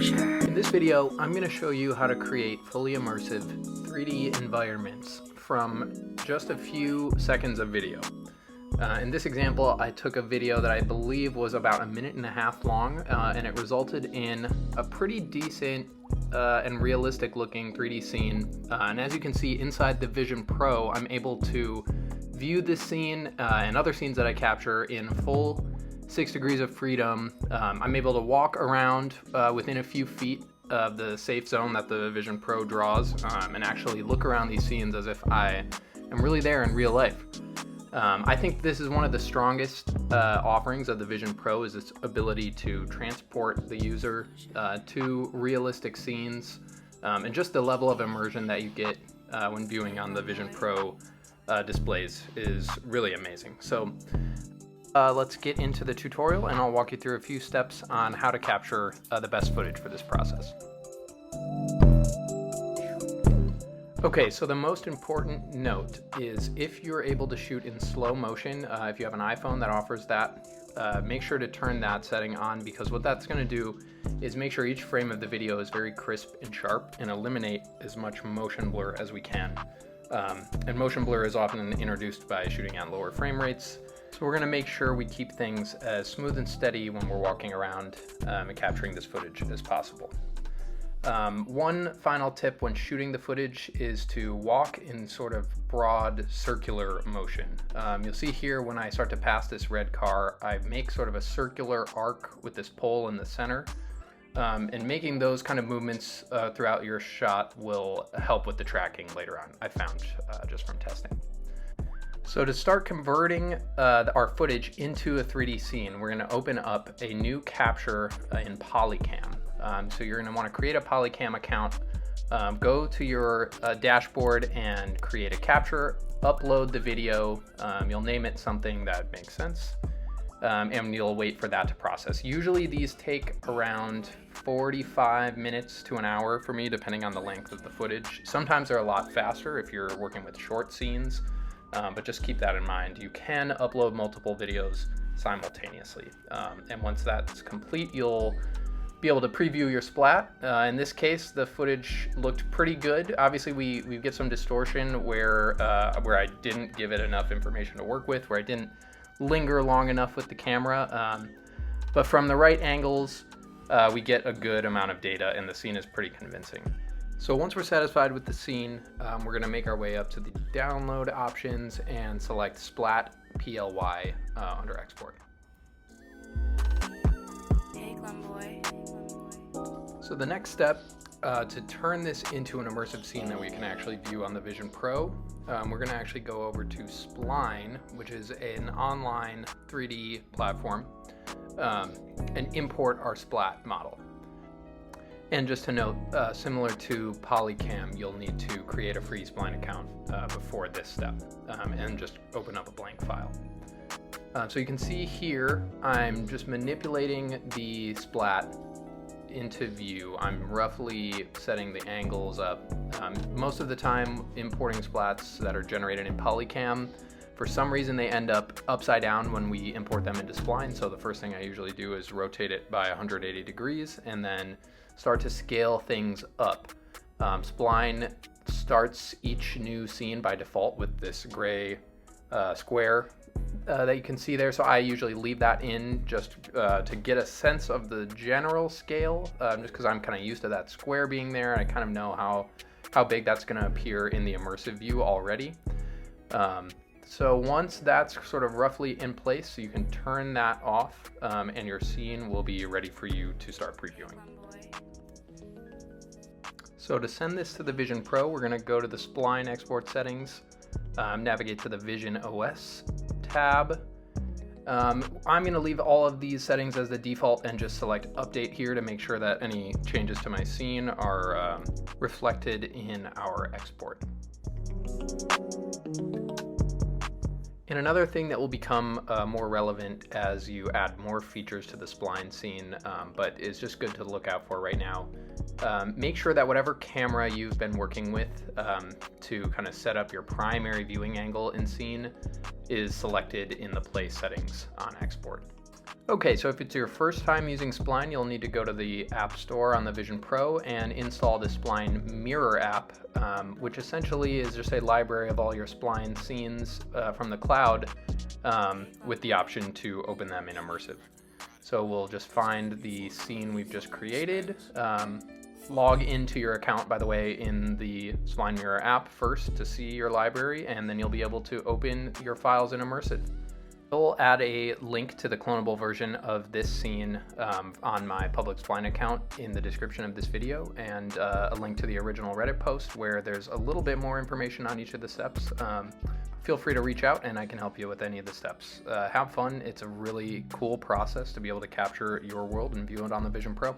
exposure. In this video, I'm going to show you how to create fully immersive 3D environments from just a few seconds of video. In this example, I took a video that I believe was about 1.5 minutes long, and it resulted in a pretty decent and realistic looking 3D scene. And as you can see inside the Vision Pro, I'm able to view this scene and other scenes that I capture in full 6 degrees of freedom. I'm able to walk around within a few feet of the safe zone that the Vision Pro draws, and actually look around these scenes as if I am really there in real life. I think this is one of the strongest offerings of the Vision Pro, is its ability to transport the user to realistic scenes, and just the level of immersion that you get when viewing on the Vision Pro displays is really amazing. So let's get into the tutorial, and I'll walk you through a few steps on how to capture the best footage for this process. Okay, so the most important note is if you're able to shoot in slow motion, if you have an iPhone that offers that, make sure to turn that setting on, because what that's going to do is make sure each frame of the video is very crisp and sharp and eliminate as much motion blur as we can. And motion blur is often introduced by shooting at lower frame rates, so we're going to make sure we keep things as smooth and steady when we're walking around and capturing this footage as possible. One final tip when shooting the footage is to walk in sort of broad circular motion. You'll see here when I start to pass this red car, I make sort of a circular arc with this pole in the center. And making those kind of movements throughout your shot will help with the tracking later on, I found just from testing. So to start converting our footage into a 3D scene, we're going to open up a new capture in Polycam. So you're going to want to create a Polycam account, go to your dashboard and create a capture, upload the video, you'll name it something that makes sense, and you'll wait for that to process. Usually these take around 45 minutes to an hour for me, depending on the length of the footage. Sometimes they're a lot faster if you're working with short scenes, but just keep that in mind. You can upload multiple videos simultaneously, and once that's complete, you'll be able to preview your splat. In this case, the footage looked pretty good. Obviously, we get some distortion where I didn't give it enough information to work with, where I didn't linger long enough with the camera. But from the right angles, we get a good amount of data, and the scene is pretty convincing. So once we're satisfied with the scene, we're going to make our way up to the download options and select Splat PLY under export. So the next step to turn this into an immersive scene that we can actually view on the Vision Pro, we're going to actually go over to Spline, which is an online 3D platform, and import our splat model. And just to note, similar to Polycam, you'll need to create a free Spline account before this step, and just open up a blank file. So you can see here, I'm just manipulating the splat into view. I'm roughly setting the angles up. Most of the time importing splats that are generated in Polycam, for some reason they end up upside down when we import them into Spline, so the first thing I usually do is rotate it by 180 degrees and then start to scale things up. Spline starts each new scene by default with this gray square that you can see there, so I usually leave that in just to get a sense of the general scale, just because I'm kind of used to that square being there, and I kind of know how big that's going to appear in the immersive view already. So once that's sort of roughly in place, so you can turn that off, and your scene will be ready for you to start previewing. So to send this to the Vision Pro, we're going to go to the Spline export settings, navigate to the Vision OS tab. I'm going to leave all of these settings as the default and just select update here to make sure that any changes to my scene are reflected in our export. And another thing that will become more relevant as you add more features to the Spline scene, but is just good to look out for right now, make sure that whatever camera you've been working with to kind of set up your primary viewing angle in scene is selected in the play settings on export. Okay, so if it's your first time using Spline, you'll need to go to the App Store on the Vision Pro and install the Spline Mirror app, which essentially is just a library of all your Spline scenes from the cloud with the option to open them in immersive. So we'll just find the scene we've just created, log into your account, by the way, in the Spline Mirror app first to see your library, and then you'll be able to open your files in immersive. I'll add a link to the clonable version of this scene on my public Spline account in the description of this video, and a link to the original Reddit post where there's a little bit more information on each of the steps. Feel free to reach out and I can help you with any of the steps. Have fun. It's a really cool process to be able to capture your world and view it on the Vision Pro.